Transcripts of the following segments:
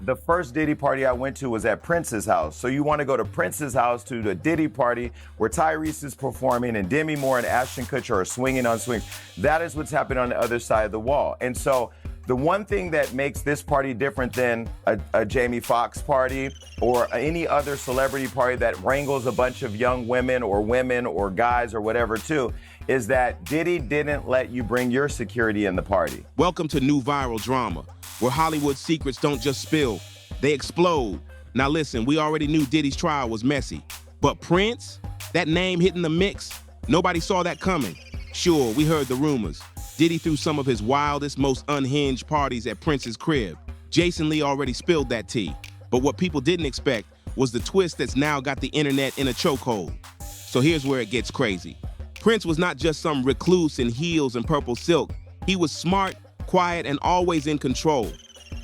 The first Diddy party I went to was at Prince's house. So you want to go to Prince's house to the Diddy party where Tyrese is performing and Demi Moore and Ashton Kutcher are swinging on swings. That is what's happening on the other side of the wall. And so the one thing that makes this party different than a Jamie Foxx party or any other celebrity party that wrangles a bunch of young women or guys or whatever too, is that Diddy didn't let you bring your security in the party. Welcome to New Viral Drama, where Hollywood secrets don't just spill, they explode. Now listen, we already knew Diddy's trial was messy, but Prince, that name hitting the mix, nobody saw that coming. Sure, we heard the rumors. Diddy threw some of his wildest, most unhinged parties at Prince's crib. Jason Lee already spilled that tea. But what people didn't expect was the twist that's now got the internet in a chokehold. So here's where it gets crazy. Prince was not just some recluse in heels and purple silk. He was smart, quiet, and always in control.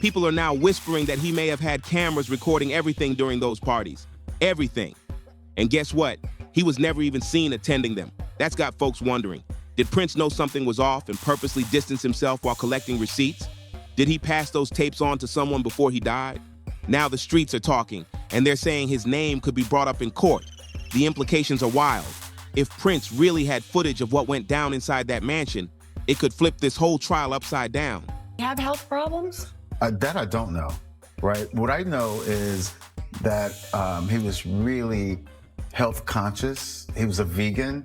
People are now whispering that he may have had cameras recording everything during those parties. Everything. And guess what? He was never even seen attending them. That's got folks wondering. Did Prince know something was off and purposely distance himself while collecting receipts? Did he pass those tapes on to someone before he died? Now the streets are talking, and they're saying his name could be brought up in court. The implications are wild. If Prince really had footage of what went down inside that mansion, it could flip this whole trial upside down. You have health problems? That I don't know, right? What I know is that he was really health conscious. He was a vegan.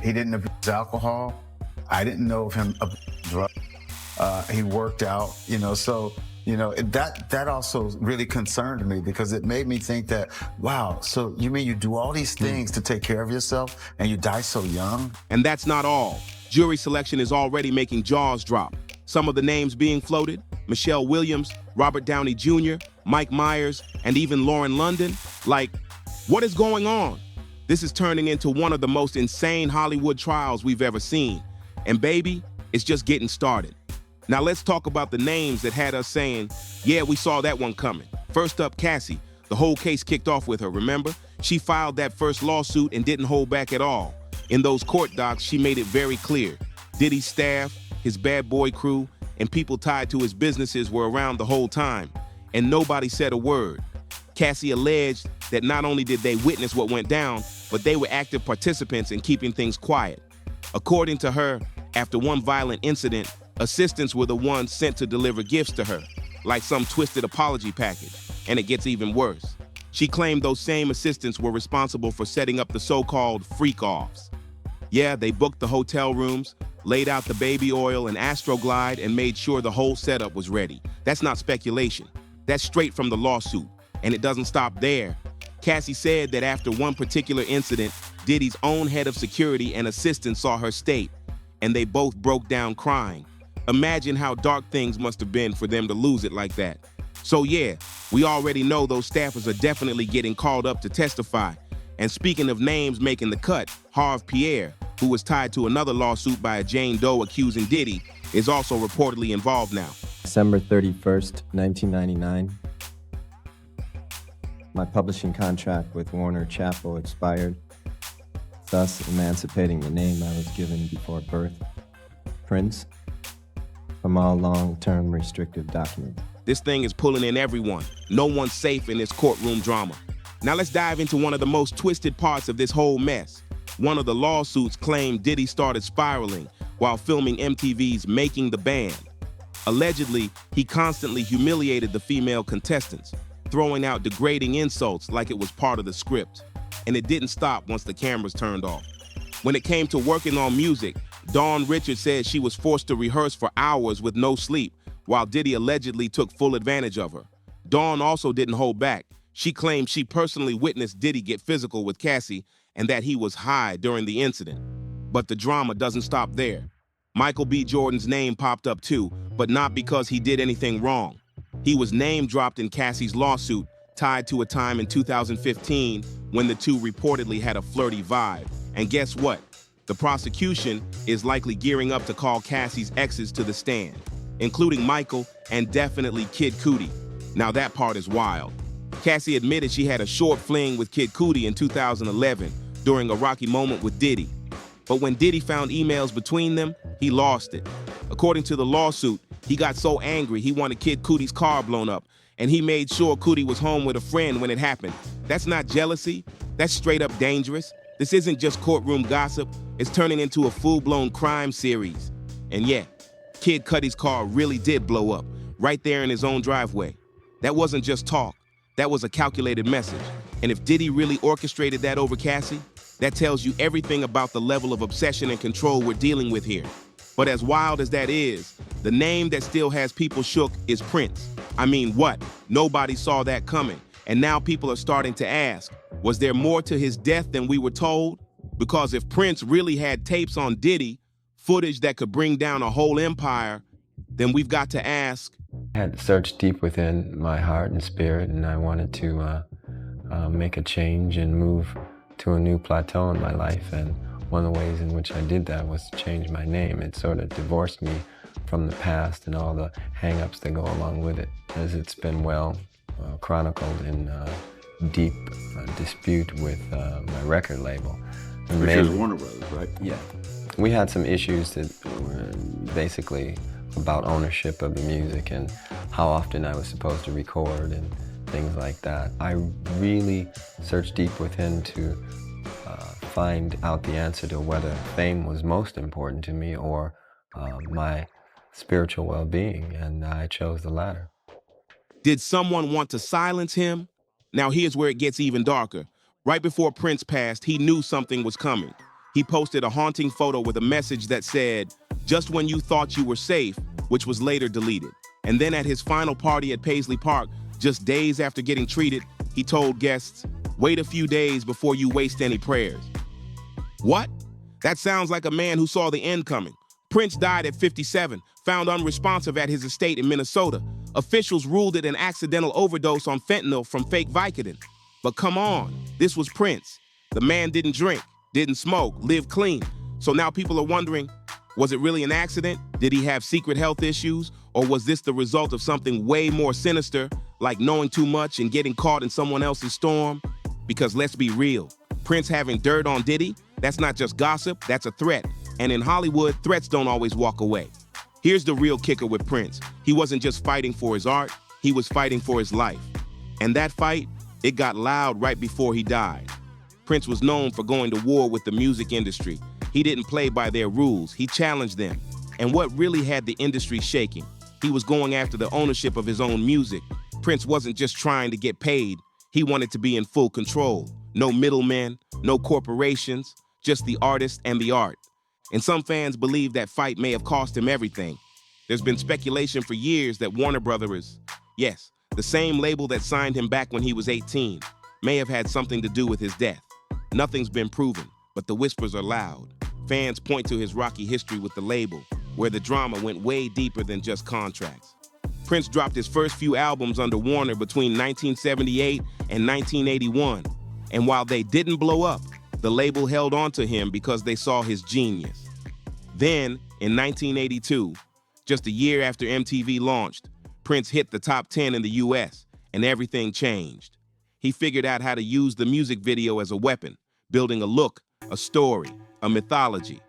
He didn't abuse alcohol. I didn't know of him abusing drugs. He worked out, so, that also really concerned me because it made me think that, wow, so you mean you do all these things to take care of yourself and you die so young? And that's not all. Jury selection is already making jaws drop. Some of the names being floated, Michelle Williams, Robert Downey Jr., Mike Myers, and even Lauren London. Like, what is going on? This is turning into one of the most insane Hollywood trials we've ever seen. And baby, it's just getting started. Now let's talk about the names that had us saying, yeah, we saw that one coming. First up, Cassie. The whole case kicked off with her, remember? She filed that first lawsuit and didn't hold back at all. In those court docs, she made it very clear. Diddy's staff, his bad boy crew, and people tied to his businesses were around the whole time, and nobody said a word. Cassie alleged that not only did they witness what went down, but they were active participants in keeping things quiet. According to her, after one violent incident, assistants were the ones sent to deliver gifts to her, like some twisted apology package, and it gets even worse. She claimed those same assistants were responsible for setting up the so-called freak-offs. Yeah, they booked the hotel rooms, laid out the baby oil and Astroglide, and made sure the whole setup was ready. That's not speculation. That's straight from the lawsuit. And it doesn't stop there. Cassie said that after one particular incident, Diddy's own head of security and assistant saw her state, and they both broke down crying. Imagine how dark things must have been for them to lose it like that. So yeah, we already know those staffers are definitely getting called up to testify. And speaking of names making the cut, Harve Pierre, who was tied to another lawsuit by a Jane Doe accusing Diddy, is also reportedly involved now. December 31st, 1999. My publishing contract with Warner Chappell expired, thus emancipating the name I was given before birth, Prince, from all long-term restrictive documents. This thing is pulling in everyone. No one's safe in this courtroom drama. Now let's dive into one of the most twisted parts of this whole mess. One of the lawsuits claimed Diddy started spiraling while filming MTV's Making the Band. Allegedly, he constantly humiliated the female contestants, throwing out degrading insults like it was part of the script. And it didn't stop once the cameras turned off. When it came to working on music, Dawn Richards said she was forced to rehearse for hours with no sleep, while Diddy allegedly took full advantage of her. Dawn also didn't hold back. She claimed she personally witnessed Diddy get physical with Cassie and that he was high during the incident. But the drama doesn't stop there. Michael B. Jordan's name popped up too, but not because he did anything wrong. He was name-dropped in Cassie's lawsuit, tied to a time in 2015 when the two reportedly had a flirty vibe. And guess what? The prosecution is likely gearing up to call Cassie's exes to the stand, including Michael and definitely Kid Cudi. Now that part is wild. Cassie admitted she had a short fling with Kid Cudi in 2011 during a rocky moment with Diddy. But when Diddy found emails between them, he lost it. According to the lawsuit, he got so angry he wanted Kid Cudi's car blown up, and he made sure Cootie was home with a friend when it happened. That's not jealousy. That's straight up dangerous. This isn't just courtroom gossip. It's turning into a full-blown crime series. And yeah, Kid Cudi's car really did blow up, right there in his own driveway. That wasn't just talk. That was a calculated message. And if Diddy really orchestrated that over Cassie, that tells you everything about the level of obsession and control we're dealing with here. But as wild as that is, the name that still has people shook is Prince. I mean, what? Nobody saw that coming. And now people are starting to ask, was there more to his death than we were told? Because if Prince really had tapes on Diddy, footage that could bring down a whole empire, then we've got to ask. I had to search deep within my heart and spirit, and I wanted to make a change and move to a new plateau in my life. And one of the ways in which I did that was to change my name. It sort of divorced me from the past and all the hang-ups that go along with it, as it's been well chronicled in deep dispute with my record label. Which is Warner Brothers, right? Yeah. We had some issues that were basically about ownership of the music and how often I was supposed to record and things like that. I really searched deep within to find out the answer to whether fame was most important to me or my spiritual well-being, and I chose the latter. Did someone want to silence him? Now here's where it gets even darker. Right before Prince passed, he knew something was coming. He posted a haunting photo with a message that said, "Just when you thought you were safe," which was later deleted. And then at his final party at Paisley Park, just days after getting treated, he told guests, "Wait a few days before you waste any prayers." What? That sounds like a man who saw the end coming. Prince died at 57, found unresponsive at his estate in Minnesota. Officials ruled it an accidental overdose on fentanyl from fake Vicodin. But come on, this was Prince. The man didn't drink, didn't smoke, lived clean. So now people are wondering, was it really an accident? Did he have secret health issues? Or was this the result of something way more sinister, like knowing too much and getting caught in someone else's storm? Because let's be real, Prince having dirt on Diddy, that's not just gossip, that's a threat. And in Hollywood, threats don't always walk away. Here's the real kicker with Prince. He wasn't just fighting for his art, he was fighting for his life. And that fight, it got loud right before he died. Prince was known for going to war with the music industry. He didn't play by their rules, he challenged them. And what really had the industry shaking? He was going after the ownership of his own music. Prince wasn't just trying to get paid, he wanted to be in full control. No middlemen, no corporations, just the artist and the art. And some fans believe that fight may have cost him everything. There's been speculation for years that Warner Brothers, yes, the same label that signed him back when he was 18, may have had something to do with his death. Nothing's been proven, but the whispers are loud. Fans point to his rocky history with the label, where the drama went way deeper than just contracts. Prince dropped his first few albums under Warner between 1978 and 1981, and while they didn't blow up, the label held on to him because they saw his genius. Then, in 1982, just a year after MTV launched, Prince hit the top 10 in the US, and everything changed. He figured out how to use the music video as a weapon, building a look, a story, a mythology.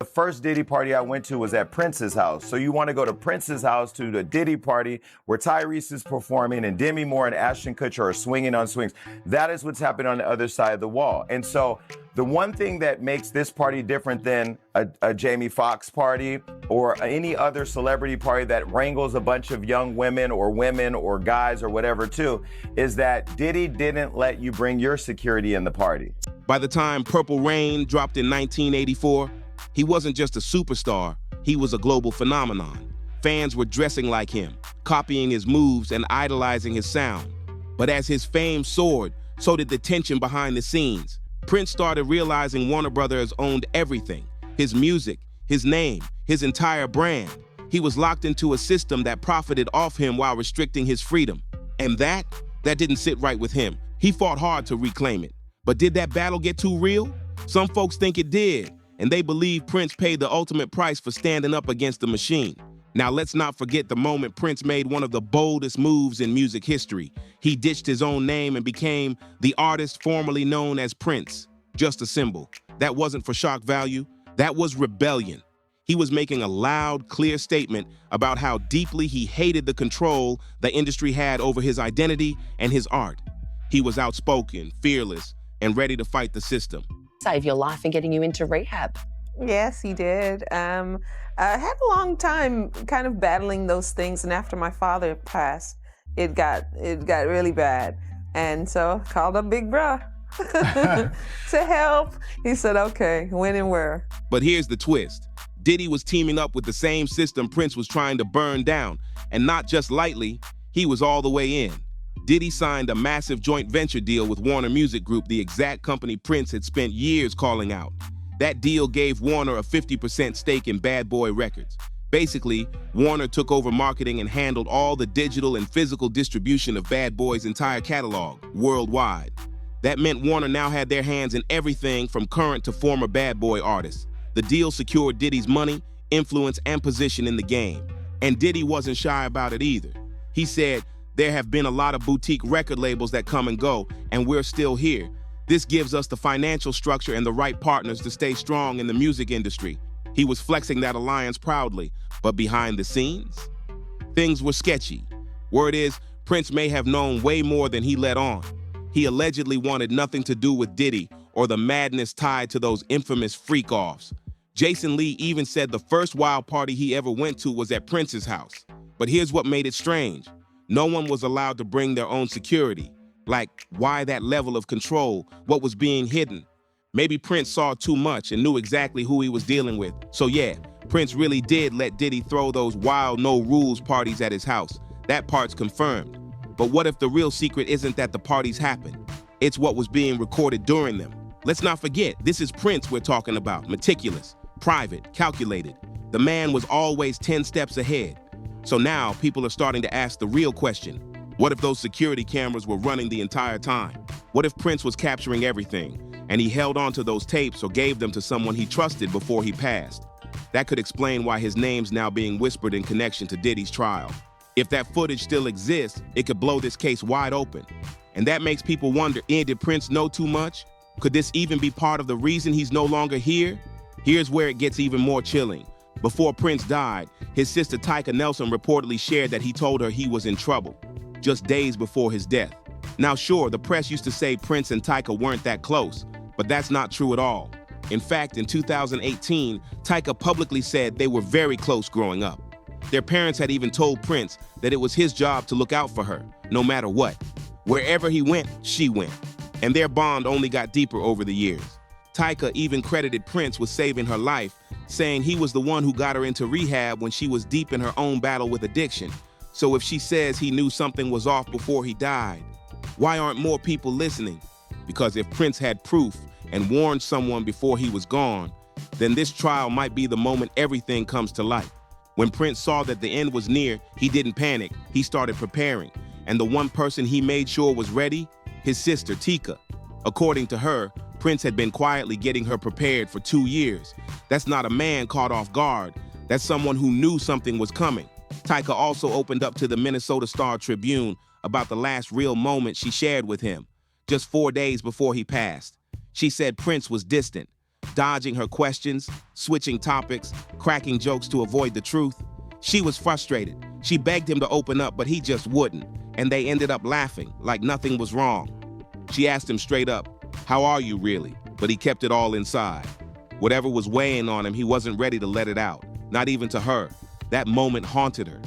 The first Diddy party I went to was at Prince's house. So you want to go to Prince's house to the Diddy party where Tyrese is performing and Demi Moore and Ashton Kutcher are swinging on swings. That is what's happening on the other side of the wall. And so the one thing that makes this party different than a Jamie Foxx party or any other celebrity party that wrangles a bunch of young women or guys or whatever too, is that Diddy didn't let you bring your security in the party. By the time Purple Rain dropped in 1984, he wasn't just a superstar, he was a global phenomenon. Fans were dressing like him, copying his moves and idolizing his sound. But as his fame soared, so did the tension behind the scenes. Prince started realizing Warner Brothers owned everything, his music, his name, his entire brand. He was locked into a system that profited off him while restricting his freedom. And that didn't sit right with him. He fought hard to reclaim it. But did that battle get too real? Some folks think it did, and they believe Prince paid the ultimate price for standing up against the machine. Now let's not forget the moment Prince made one of the boldest moves in music history. He ditched his own name and became the artist formerly known as Prince, just a symbol. That wasn't for shock value, that was rebellion. He was making a loud, clear statement about how deeply he hated the control the industry had over his identity and his art. He was outspoken, fearless, and ready to fight the system. Save your life and getting you into rehab. Yes, he did. I had a long time kind of battling those things, and after my father passed, it got really bad. And so I called up Big Bruh to help. He said, okay, when and where. But here's the twist. Diddy was teaming up with the same system Prince was trying to burn down, and not just lightly, he was all the way in. Diddy signed a massive joint venture deal with Warner Music Group, the exact company Prince had spent years calling out. That deal gave Warner a 50% stake in Bad Boy Records. Basically, Warner took over marketing and handled all the digital and physical distribution of Bad Boy's entire catalog, worldwide. That meant Warner now had their hands in everything from current to former Bad Boy artists. The deal secured Diddy's money, influence, and position in the game. And Diddy wasn't shy about it either. He said, "There have been a lot of boutique record labels that come and go, and we're still here. This gives us the financial structure and the right partners to stay strong in the music industry." He was flexing that alliance proudly, but behind the scenes, things were sketchy. Word is, Prince may have known way more than he let on. He allegedly wanted nothing to do with Diddy or the madness tied to those infamous freak-offs. Jason Lee even said the first wild party he ever went to was at Prince's house. But here's what made it strange. No one was allowed to bring their own security. Like, why that level of control? What was being hidden? Maybe Prince saw too much and knew exactly who he was dealing with. So yeah, Prince really did let Diddy throw those wild no-rules parties at his house. That part's confirmed. But what if the real secret isn't that the parties happened? It's what was being recorded during them. Let's not forget, this is Prince we're talking about. Meticulous, private, calculated. The man was always 10 steps ahead. So now people are starting to ask the real question. What if those security cameras were running the entire time? What if Prince was capturing everything, and he held on to those tapes or gave them to someone he trusted before he passed? That could explain why his name's now being whispered in connection to Diddy's trial. If that footage still exists, it could blow this case wide open. And that makes people wonder, did Prince know too much? Could this even be part of the reason he's no longer here? Here's where it gets even more chilling. Before Prince died, his sister Tyka Nelson reportedly shared that he told her he was in trouble, just days before his death. Now sure, the press used to say Prince and Tyka weren't that close, but that's not true at all. In fact, in 2018, Tyka publicly said they were very close growing up. Their parents had even told Prince that it was his job to look out for her, no matter what. Wherever he went, she went. And their bond only got deeper over the years. Tyka even credited Prince with saving her life, saying he was the one who got her into rehab when she was deep in her own battle with addiction. So if she says he knew something was off before he died, why aren't more people listening? Because if Prince had proof and warned someone before he was gone, then this trial might be the moment everything comes to light. When Prince saw that the end was near, he didn't panic. He started preparing. And the one person he made sure was ready, his sister, Tika. According to her, Prince had been quietly getting her prepared for 2 years. That's not a man caught off guard. That's someone who knew something was coming. Tyka also opened up to the Minnesota Star-Tribune about the last real moment she shared with him, just 4 days before he passed. She said Prince was distant, dodging her questions, switching topics, cracking jokes to avoid the truth. She was frustrated. She begged him to open up, but he just wouldn't, and they ended up laughing like nothing was wrong. She asked him straight up, "How are you really?" But he kept it all inside. Whatever was weighing on him, he wasn't ready to let it out, not even to her. That moment haunted her,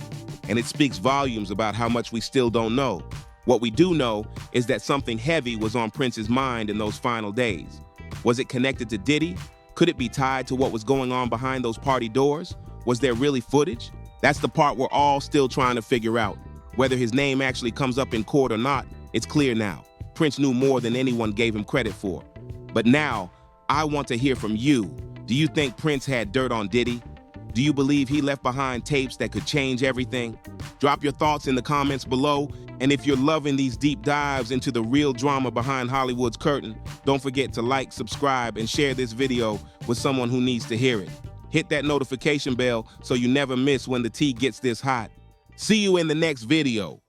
and it speaks volumes about how much we still don't know. What we do know is that something heavy was on Prince's mind in those final days. Was it connected to Diddy? Could it be tied to what was going on behind those party doors? Was there really footage? That's the part we're all still trying to figure out. Whether his name actually comes up in court or not, it's clear now. Prince knew more than anyone gave him credit for. But now, I want to hear from you. Do you think Prince had dirt on Diddy? Do you believe he left behind tapes that could change everything? Drop your thoughts in the comments below. And if you're loving these deep dives into the real drama behind Hollywood's curtain, don't forget to like, subscribe, and share this video with someone who needs to hear it. Hit that notification bell so you never miss when the tea gets this hot. See you in the next video.